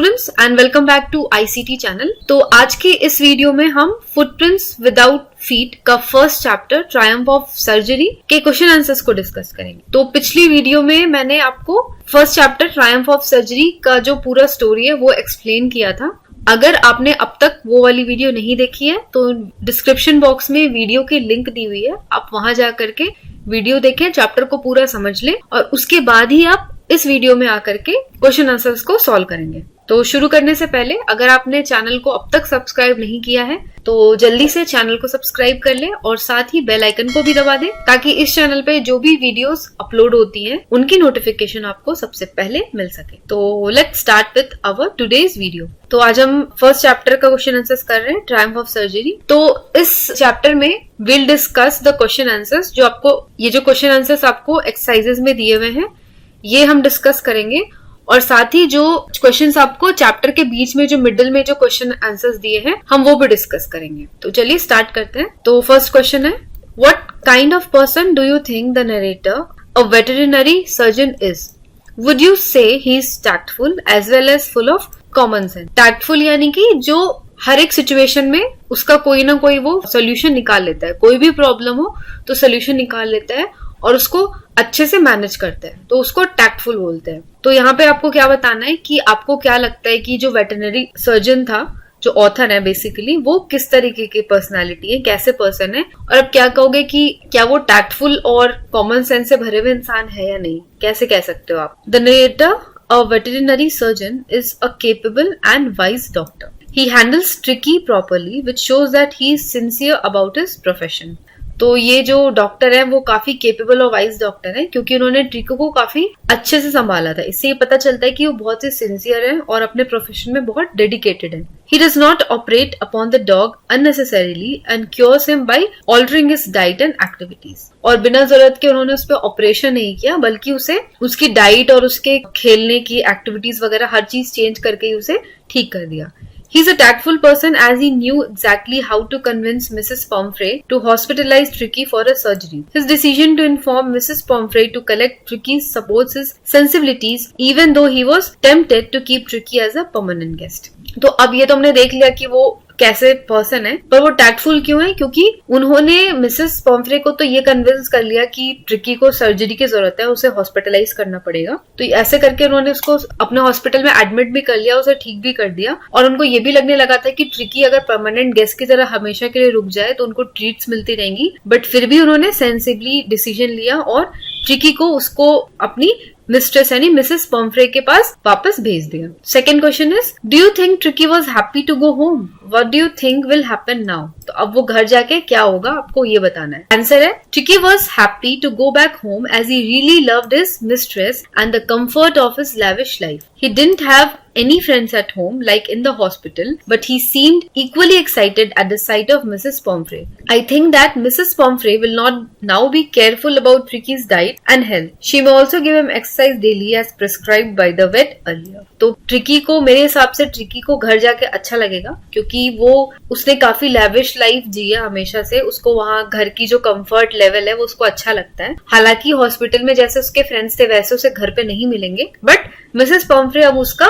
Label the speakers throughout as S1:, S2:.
S1: Students and welcome back to ICT channel. तो आज के इस वीडियो में हम फुटप्रिंट्स विदाउट फीट का first chapter triumph of surgery के क्वेश्चन आंसर्स को डिस्कस करेंगे। तो पिछली वीडियो में मैंने आपको first chapter triumph of surgery का जो पूरा स्टोरी है वो एक्सप्लेन किया था। अगर आपने अब तक वो वाली वीडियो नहीं देखी है तो डिस्क्रिप्शन बॉक्स में वीडियो की लिंक दी हुई है, आप वहां जा करके वीडियो देखें, चैप्टर को पूरा समझ लें और उसके बाद ही आप इस वीडियो में आकर के क्वेश्चन आंसर्स को सॉल्व करेंगे। तो शुरू करने से पहले अगर आपने चैनल को अब तक सब्सक्राइब नहीं किया है तो जल्दी से चैनल को सब्सक्राइब कर ले और साथ ही बेल आइकन को भी दबा दे ताकि इस चैनल पे जो भी वीडियोस अपलोड होती हैं उनकी नोटिफिकेशन आपको सबसे पहले मिल सके। तो let's start with our today's video. तो आज हम फर्स्ट चैप्टर का क्वेश्चन आंसर्स कर रहे हैं, ट्रायम्फ ऑफ सर्जरी। तो इस चैप्टर में will discuss the question answers. जो आपको ये जो क्वेश्चन आंसर्स आपको एक्सरसाइजेस में दिए हुए हैं ये हम डिस्कस करेंगे और साथ ही जो क्वेश्चंस आपको चैप्टर के बीच में जो मिडिल में जो क्वेश्चन आंसर्स दिए हैं हम वो भी डिस्कस करेंगे। तो चलिए स्टार्ट करते हैं। तो फर्स्ट क्वेश्चन है, what kind of person do you think the narrator a veterinary surgeon is? Would you say he is tactful as well as full of common sense? Tactful यानी कि जो हर एक सिचुएशन में उसका कोई ना कोई वो सोल्यूशन निकाल लेता है, कोई भी प्रॉब्लम हो तो सोल्यूशन निकाल लेता है और उसको अच्छे से मैनेज करते हैं, तो उसको टैक्टफुल बोलते हैं। तो यहाँ पे आपको क्या बताना है कि आपको क्या लगता है कि जो वेटरनरी सर्जन था, जो ऑथर है बेसिकली, वो किस तरीके की पर्सनालिटी है, कैसे पर्सन है, और अब क्या कहोगे कि क्या वो टैक्टफुल और कॉमन सेंस से भरे हुए इंसान है या नहीं, कैसे कह सकते हो आप? The narrator a veterinary surgeon is a capable and wise doctor. He handles tricky properly, which shows that he is sincere about his profession. तो ये जो डॉक्टर है वो काफी केपेबल और वाइज डॉक्टर है क्योंकि उन्होंने ट्रिको को काफी अच्छे से संभाला था। इससे ये पता चलता है कि वो बहुत ही सिंसियर है और अपने प्रोफेशन में बहुत डेडिकेटेड है। He does not operate upon the dog unnecessarily and cures him by altering his diet and activities. और बिना जरूरत के उन्होंने उस पर ऑपरेशन नहीं किया बल्कि उसे उसकी डाइट और उसके खेलने की एक्टिविटीज वगैरह हर चीज चेंज करके ही उसे ठीक कर दिया। He's a tactful person as he knew exactly how to convince Mrs. Pomfrey to hospitalize Tricky for a surgery. His decision to inform Mrs. Pomfrey to collect Tricky supports his sensibilities even though he was tempted to keep Tricky as a permanent guest. तो अब ये तो हमने देख लिया कि वो कैसे पर्सन है, पर वो टैक्टफुल क्यों है? क्योंकि उन्होंने मिसेस पॉम्फ्रे को तो ये कन्विंस कर लिया कि ट्रिकी को सर्जरी की जरूरत है, उसे हॉस्पिटलाइज करना पड़ेगा। तो ऐसे करके उन्होंने उसको अपने हॉस्पिटल में एडमिट भी कर लिया, उसे ठीक भी कर दिया और उनको ये भी लगने लगा था कि ट्रिकी अगर परमानेंट गेस्ट की तरह हमेशा के लिए रुक जाए तो उनको ट्रीट्स मिलती रहेंगी। बट फिर भी उन्होंने सेंसिबली डिसीजन लिया और ट्रिकी को उसको अपनी मिस्ट्रेस यानी मिसेस पॉम्फ्रे के पास वापस भेज दिया। Second question is, do you think Tricki was happy to go home? What do you think will happen now? तो अब वो घर जाके क्या होगा आपको ये बताना है। आंसर है, Tricki was happy to go back home as he really loved his mistress and the comfort of his lavish life. He didn't have any friends at home like in the hospital, but he seemed equally excited at the sight of Mrs. Pomfrey. I think that Mrs. Pomfrey will not now be careful about Tricky's diet and health. She may also give him exercise daily as prescribed by the vet earlier. तो tricky को, मेरे हिसाब से tricky को घर जाके अच्छा लगेगा क्योंकि वो उसने काफी लैविश लाइफ जी है हमेशा से, उसको वहाँ घर की जो कंफर्ट लेवल है वो उसको अच्छा लगता है। हालांकि हॉस्पिटल में जैसे उसके फ्रेंड्स थे वैसे उसे घर पे नहीं मिलेंगे, बट मिसेस पॉम्फ्रे अब उसका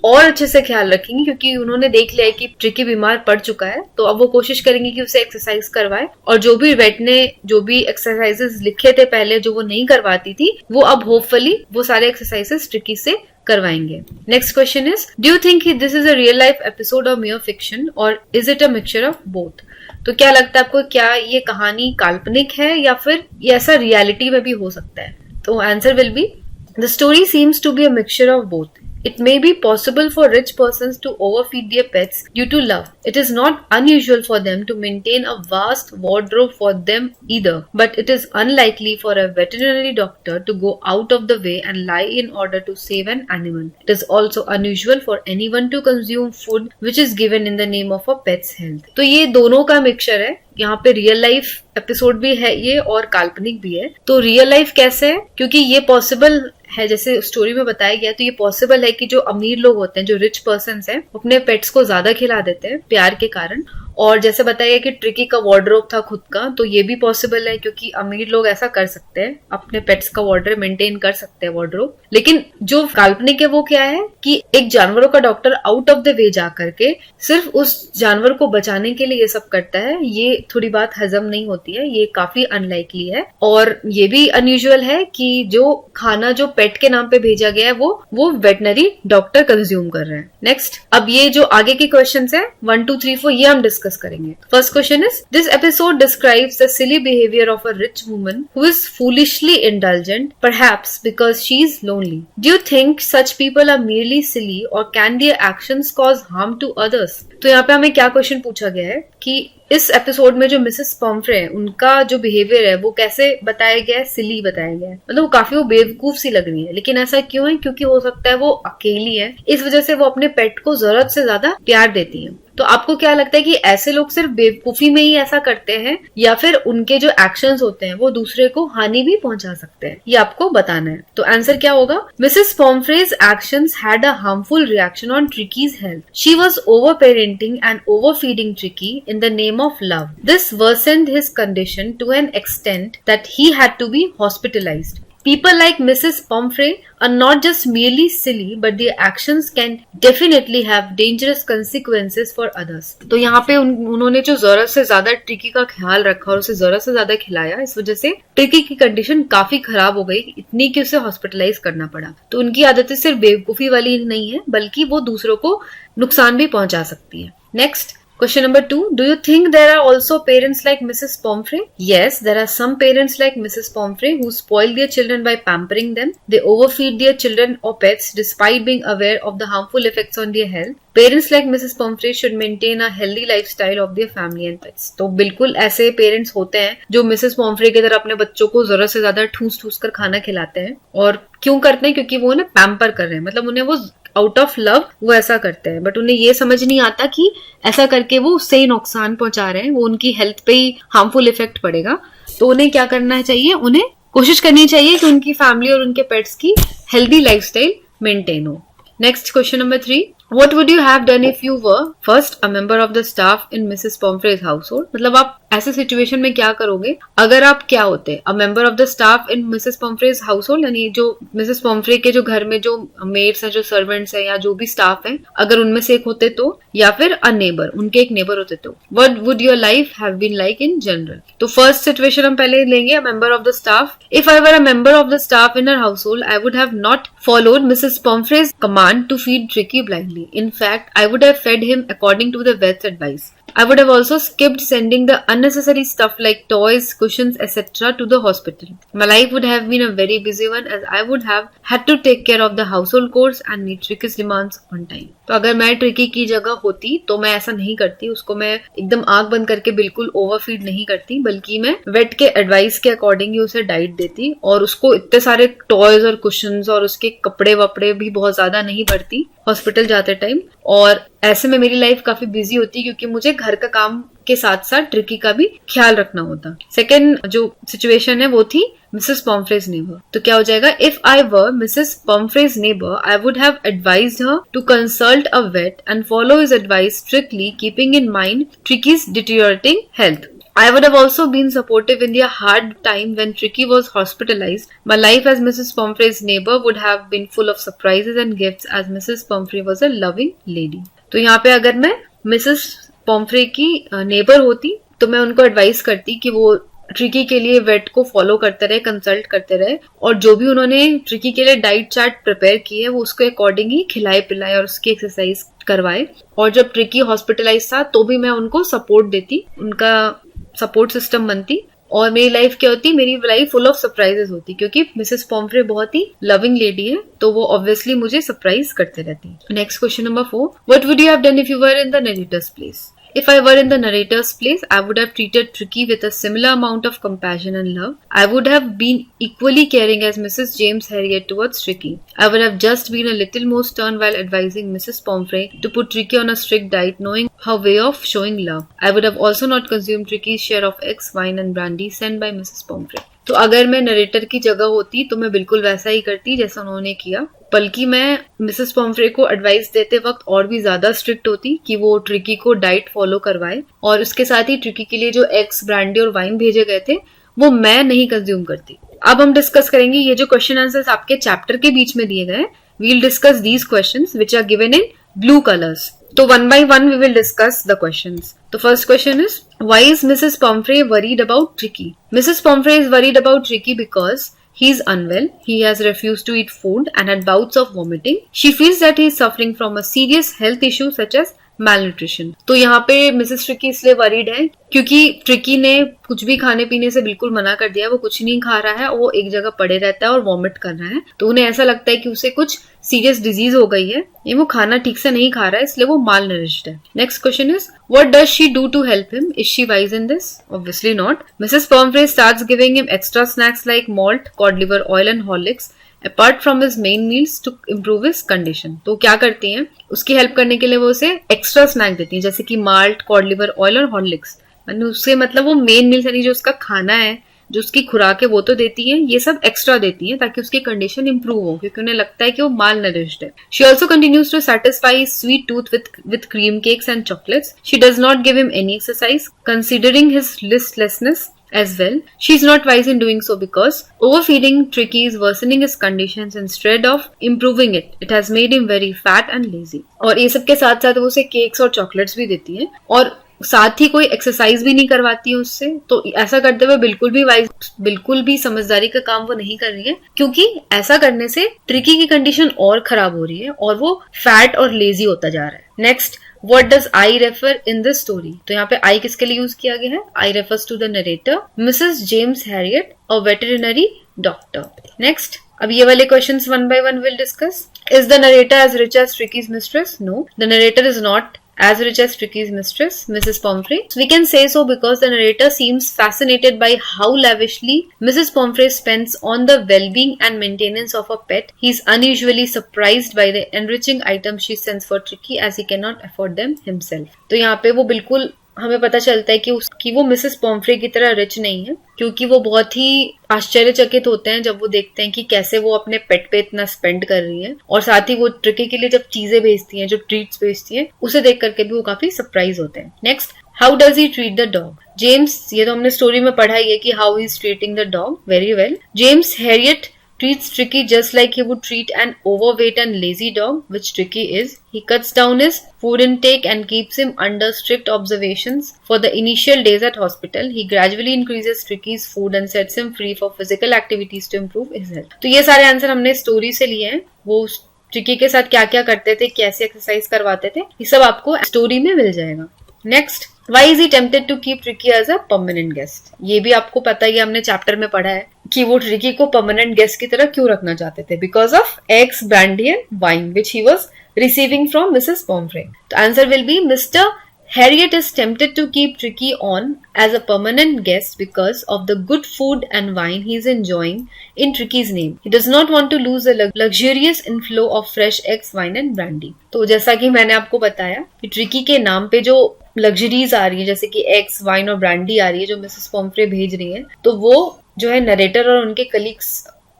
S1: और अच्छे से ख्याल रखेंगी क्योंकि उन्होंने देख लिया है कि ट्रिकी बीमार पड़ चुका है। तो अब वो कोशिश करेंगे कि उसे एक्सरसाइज करवाए और जो भी वेट ने जो भी एक्सरसाइजेस लिखे थे पहले जो वो नहीं करवाती थी वो अब होपफुली वो सारे एक्सरसाइजेस ट्रिकी से करवाएंगे। Next question is, do you think this is a real life episode और मेयर फिक्शन और is it a mixture of both? तो क्या लगता है आपको, क्या ये कहानी काल्पनिक है या फिर ये ऐसा रियलिटी में भी हो सकता है? तो answer will B, the story seems to be a mixture of both. It may be possible for rich persons to overfeed their pets due to love. It is not unusual for them to maintain a vast wardrobe for them either, but it is unlikely for a veterinary doctor to go out of the way and lie in order to save an animal. It is also unusual for anyone to consume food which is given in the name of a pet's health. तो ये दोनों का mixture है, यहाँ पे real life episode भी है ये और काल्पनिक भी है। तो रियल लाइफ कैसे है? क्योंकि ये पॉसिबल है, जैसे स्टोरी में बताया गया, तो ये पॉसिबल है कि जो अमीर लोग होते हैं, जो रिच पर्सन्स हैं, अपने पेट्स को ज्यादा खिला देते हैं प्यार के कारण और जैसे बताया कि ट्रिकी का वार्डरोब था खुद का, तो ये भी पॉसिबल है क्योंकि अमीर लोग ऐसा कर सकते हैं, अपने पेट्स का वार्डरोब मेंटेन कर सकते हैं वार्डरोब। लेकिन जो काल्पनिक है वो क्या है कि एक जानवरों का doctor out of the way जा करके सिर्फ उस जानवर को बचाने के लिए ये सब करता है, ये थोड़ी बात हजम नहीं होती है, ये काफी अनलाइकली है। और ये भी अनयूजुअल है कि जो खाना जो पेट के नाम पे भेजा गया है वो वेटनरी डॉक्टर कंज्यूम कर रहे हैं। नेक्स्ट, अब ये जो आगे के क्वेश्चंस है 1 2 3 4 ये हम डिस्कस करेंगे। First question is, this episode describes the silly behaviour of a rich woman who is foolishly indulgent, perhaps because she is lonely. Do you think such people are merely silly or can their actions cause harm to others? तो यहाँ पे हमें क्या question पूछा गया है कि इस एपिसोड में जो मिसेस पॉम्फ्रे है उनका जो बिहेवियर है वो कैसे बताया गया है, सिली बताया गया है, मतलब वो काफी वो बेवकूफ सी लग रही है। लेकिन ऐसा क्यों है? क्योंकि हो सकता है वो अकेली है, इस वजह से वो अपने पेट को जरूरत से ज्यादा प्यार देती है। तो आपको क्या लगता है कि ऐसे लोग सिर्फ बेवकूफी में ही ऐसा करते हैं या फिर उनके जो एक्शंस होते हैं वो दूसरे को हानि भी पहुंचा सकते हैं? ये आपको बताना है। तो आंसर क्या होगा? Mrs Pumphrey's actions had a harmful reaction on Tricki's health. She was over parenting and over feeding Tricki in the name of love. This worsened his condition to an extent that he had to be hospitalized. People like Mrs. Pomfrey are not just merely silly, but their actions can definitely have dangerous consequences for others. तो यहाँ पे उन्होंने जो जरूरत से ज्यादा tricky का ख्याल रखा और उसे जरूरत से ज्यादा खिलाया, इस वजह से ट्रिकी की कंडीशन काफी खराब हो गई, इतनी कि उसे हॉस्पिटलाइज करना पड़ा। तो उनकी आदतें सिर्फ बेवकूफी वाली नहीं है, बल्कि वो दूसरों को नुकसान भी पहुंचा सकती है। Next, question number 2, do you think there are also parents like Mrs. Pomfrey? Yes, there are some parents like Mrs. Pomfrey who spoil their children by pampering them. They overfeed their children or pets despite being aware of the harmful effects on their health. Parents like Mrs. Pomfrey should maintain a healthy lifestyle of their family and pets. तो बिल्कुल ऐसे parents होते हैं जो Mrs पॉम्फ्रे की तरह अपने बच्चों को जरूरत से ज्यादा ठूस ठूस कर खाना खिलाते हैं। और क्यों करते हैं? क्योंकि वो उन्हें पैम्पर कर रहे हैं, मतलब उन्हें वो आउट ऑफ लव वो ऐसा करते हैं, बट उन्हें ये समझ नहीं आता कि ऐसा करके वो उससे ही नुकसान पहुंचा रहे हैं, वो उनकी हेल्थ पे ही हार्मफुल इफेक्ट पड़ेगा। तो उन्हें क्या करना चाहिए? उन्हें कोशिश करनी चाहिए कि उनकी फैमिली और उनके पेट्स की हेल्दी लाइफस्टाइल मेंटेन हो। Next, question number 3, what would you have done if you were first a member of the staff in Mrs. Pomfrey's household? मतलब आप ऐसे सिचुएशन में क्या करोगे अगर आप क्या होते? A member of the staff in Mrs Pumphrey's household, यानी जो मिसेस पॉम्फ्रे के जो घर में जो मेड्स हैं, जो सर्वेंट्स हैं या जो भी स्टाफ हैं, अगर उनमें से एक होते तो, या फिर अ नेबर, उनके एक नेबर होते तो, what would your life have been like in general? तो फर्स्ट सिचुएशन हम पहले लेंगे, a member of the staff. If I were a member of the staff in her household, I would have not followed Mrs. Pomfrey's command to feed Tricky blindly. In fact, I would have fed him according to the vet's advice. I would have also skipped sending the unnecessary stuff like toys, cushions, etc. to the hospital. My life would have been a very busy one as I would have had to take care of the household chores and meet Tricky's demands on time. तो अगर मैं tricky की जगह होती तो मैं ऐसा नहीं करती, उसको मैं एकदम आंख बंद करके बिल्कुल ओवरफीड नहीं करती, बल्कि मैं वेट के एडवाइस के अकॉर्डिंग ही उसे डाइट देती और उसको इतने सारे टॉयज और कुशन्स और उसके कपड़े वपड़े भी बहुत ज्यादा नहीं भरती हॉस्पिटल जाते टाइम। और ऐसे में मेरी लाइफ काफी बिजी होती क्योंकि मुझे घर का काम के साथ साथ ट्रिकी का भी ख्याल रखना होता। सेकेंड जो सिचुएशन है वो थी मिसेस पॉम्फ्रेज नेबर। तो क्या हो जाएगा? If I were Mrs Pumphrey's neighbour, I would have advised her to consult a vet and follow his advice strictly, keeping in mind Tricki's deteriorating health. I would have also been supportive in their hard time when Tricky was hospitalized. My life as Mrs. Pomfrey's neighbor would have been full of surprises and gifts as Mrs. Pomfrey was a loving lady. तो यहाँ पे अगर मैं Mrs पॉम्फ्रे की neighbour होती तो मैं उनको एडवाइस करती कि वो ट्रिकी के लिए वेट को फॉलो करते रहे, कंसल्ट करते रहे और जो भी उन्होंने ट्रिकी के लिए डाइट चार्ट प्रिपेयर की है वो उसके अकॉर्डिंग ही खिलाए पिलाए और उसकी एक्सरसाइज करवाए। और जब ट्रिकी हॉस्पिटलाइज था तो भी मैं उनको सपोर्ट देती, उनका सपोर्ट सिस्टम बनती और मेरी लाइफ क्या होती? मेरी लाइफ फुल ऑफ सरप्राइजेस होती क्योंकि मिसेस पॉम्फ्रे बहुत ही लविंग लेडी है तो वो ऑब्वियसली मुझे सरप्राइज करते रहती। Next question number 4, what would you have done if you were in the narrator's place? If I were in the narrator's place, I would have treated Tricky with a similar amount of compassion and love. I would have been equally caring as Mrs. James Harriet towards Tricky. I would have just been a little more stern while advising Mrs. Pomfrey to put Tricky on a strict diet, knowing her way of showing love. I would have also not consumed Tricky's share of eggs, wine and brandy sent by Mrs. Pomfrey. तो अगर मैं narrator की जगह होती तो मैं बिल्कुल वैसा ही करती जैसा उन्होंने किया, बल्कि मैं मिसेस पॉम्फ्रे को एडवाइस देते वक्त और भी ज्यादा स्ट्रिक्ट होती कि वो ट्रिकी को डाइट फॉलो करवाए, और उसके साथ ही ट्रिकी के लिए जो एग्स, ब्रांडी और वाइन भेजे गए थे वो मैं नहीं कंज्यूम करती। अब हम डिस्कस करेंगे ये जो क्वेश्चन आंसर्स आपके चैप्टर के बीच में दिए गए, we'll discuss these questions which are given in blue colours. तो one by one we will discuss the questions. तो first question is, why is Mrs Pumphrey worried about Tricki? Mrs Pumphrey is worried about Tricki because he is unwell, he has refused to eat food and had bouts of vomiting. She feels that he is suffering from a serious health issue such as malnutrition. तो यहाँ पे Mrs tricky इसलिए worried है क्योंकि tricky ने कुछ भी खाने पीने से बिल्कुल मना कर दिया, वो कुछ नहीं खा रहा है, वो एक जगह पड़े रहता है और वॉमिट कर रहा है, तो उन्हें ऐसा लगता है कि उसे कुछ सीरियस डिजीज हो गई है, ये वो खाना ठीक से नहीं खा रहा है, इसलिए वो माल नरिश्ड है। Next question is, what does she do to help him? Is she wise in this? Obviously not. Mrs Pomfrey starts giving him extra snacks like malt, cod liver oil and Horlicks apart from his main meals to improve his condition. तो क्या करती हैं, उसकी help करने के लिए वो उसे एक्स्ट्रा स्नैक देती हैं, जैसे कि माल्ट, कॉड लिवर ऑयल और हॉर्लिक्स। उससे मतलब वो मेन मील्स यानी जो उसका खाना है, जो उसकी खुराक है, वो तो देती है, ये सब एक्स्ट्रा देती है ताकि उसकी कंडीशन इंप्रूव हो, क्योंकि उन्हें लगता है कि वो माल नरिश्ड है। She also continues to satisfy sweet tooth with cream cakes and chocolates. She does not give him any exercise considering his listlessness as well. She is not wise in doing so because overfeeding Tricky is worsening his conditions instead of improving it. It has made him very fat and lazy. और ये सब के साथ साथ वो उसे cakes और chocolates भी देती है और साथ ही कोई एक्सरसाइज भी नहीं करवाती है उससे। तो ऐसा करते हुए बिल्कुल भी समझदारी का काम वो नहीं कर रही है, क्योंकि ऐसा करने से ट्रिकी की कंडीशन और खराब हो रही है और वो फैट और लेजी होता जा रहा है। Next, What does I refer in this story? तो यहाँ पे I किसके लिए यूज किया गया है? I refers to the narrator, Mrs. James Harriet, a veterinary doctor. Next, अब ये वाले questions one by one we'll discuss. Is the narrator as rich as Tricky's mistress? No, the narrator is not as rich as Tricky's mistress, Mrs. Pomfrey. We can say so because the narrator seems fascinated by how lavishly Mrs. Pomfrey spends on the well-being and maintenance of a pet. He is unusually surprised by the enriching items she sends for Tricky as he cannot afford them himself. तो यहाँ पे वो बिल्कुल हमें पता चलता है कि वो मिसेस पॉम्फ्रे की तरह रिच नहीं है, क्योंकि वो बहुत ही आश्चर्यचकित होते हैं जब वो देखते हैं कि कैसे वो अपने पेट पे इतना स्पेंड कर रही है, और साथ ही वो ट्रिकी के लिए जब चीजें भेजती हैं, जो ट्रीट्स भेजती हैं, उसे देख करके भी वो काफी सरप्राइज होते हैं। Next, how does he treat the dog? James, ये तो हमने स्टोरी में पढ़ा ही है कि how he is treating the dog very well. James Harriet treats Tricky just like he would treat an overweight and lazy dog, which Tricky is. He cuts down his food intake and keeps him under strict observations for the initial days at hospital. He gradually increases Tricky's food and sets him free for physical activities to improve his health. तो ये सारे answer हमने story से लिए हैं। वो tricky के साथ क्या क्या करते थे, कैसे एक्सरसाइज करवाते थे, ये सब आपको स्टोरी में मिल जाएगा। Next, Why is he tempted to keep Tricky as a permanent guest? ये भी आपको पता ही, हमने चैप्टर में पढ़ा है कि वो ट्रिकी को परमानेंट गेस्ट की तरह क्यों रखना चाहते थे। Because of eggs, brandy and wine which he was receiving from Mrs Pumphrey. तो answer will be, Mr Harriet is tempted to keep Tricky on as a permanent guest because of the good food and wine he is enjoying in Tricky's name. He does not want to lose the luxurious inflow of fresh eggs, wine and brandy. तो जैसा कि मैंने आपको बताया कि tricky के नाम पे जो लग्जरीज आ रही है, जैसे कि एग्स, वाइन और ब्रांडी आ रही है जो मिसेस पॉम्फ्रे भेज रही है, तो वो जो है नरेटर और उनके कलीग्स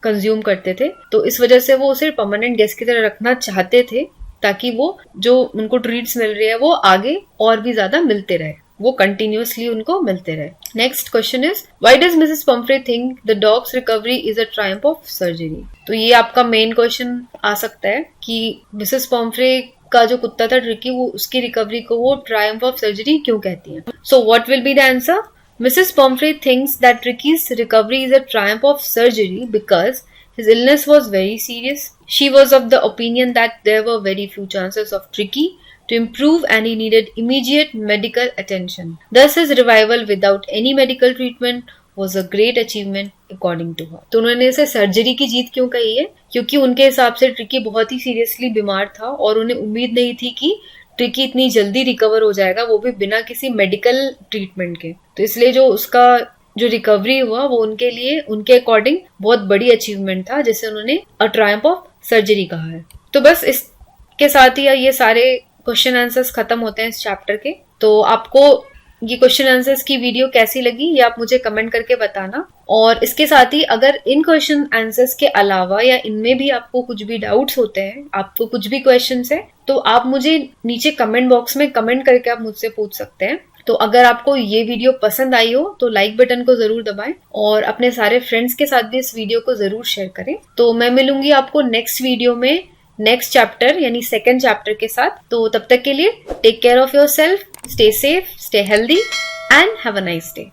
S1: कंज्यूम करते थे। तो इस वजह से वो उसे परमानेंट गेस्ट की तरह रखना चाहते थे, ताकि वो जो उनको ट्रीट्स मिल रही है वो आगे और भी ज्यादा मिलते रहे, वो कंटिन्यूअसली उनको मिलते रहे। Next question is, why does Mrs पॉम्फ्रे think the dogs recovery is a Triumph of surgery? तो ये आपका मेन क्वेश्चन आ सकता है कि मिसेस पॉम्फ्रे का जो कुत्ता था ट्रिकी, वो उसकी रिकवरी को वो ट्रायम्फ ऑफ सर्जरी क्यों कहती है। So what will be the answer? Mrs पॉम्फ्रे thinks that ट्रिकीज recovery is a Triumph of surgery because his illness was very serious. She was of the opinion that there were very few chances of Tricky to improve and he needed immediate medical attention. Thus his revival without any medical treatment was a great achievement according to her. तो उन्होंने इसे surgery की जीत क्यों कही है? क्योंकि उनके हिसाब से ट्रिकी बहुत ही सीरियसली बीमार था और उन्हें उम्मीद नहीं थी कि ट्रिकी इतनी जल्दी रिकवर हो जाएगा, वो भी बिना किसी मेडिकल ट्रीटमेंट के। तो इसलिए जो उसका जो रिकवरी हुआ वो उनके लिए, उनके अकॉर्डिंग बहुत बड़ी अचीवमेंट था, जिसे उन्होंने अ ट्रायम्फ ऑफ सर्जरी कहा है। तो बस इसके साथ ही ये सारे क्वेश्चन आंसर्स खत्म होते हैं इस चैप्टर के। तो आपको ये क्वेश्चन आंसर्स की वीडियो कैसी लगी ये आप मुझे कमेंट करके बताना। और इसके साथ ही अगर इन क्वेश्चन आंसर्स के अलावा या इनमें भी आपको कुछ भी डाउट्स होते हैं, आपको कुछ भी क्वेश्चंस है, तो आप मुझे नीचे कमेंट बॉक्स में कमेंट करके आप मुझसे पूछ सकते हैं। तो अगर आपको ये वीडियो पसंद आई हो तो लाइक बटन को जरूर दबाएं और अपने सारे फ्रेंड्स के साथ भी इस वीडियो को जरूर शेयर करें। तो मैं मिलूंगी आपको नेक्स्ट वीडियो में नेक्स्ट चैप्टर यानी सेकंड चैप्टर के साथ। तो तब तक के लिए take care of yourself, stay safe, stay healthy and have a nice day.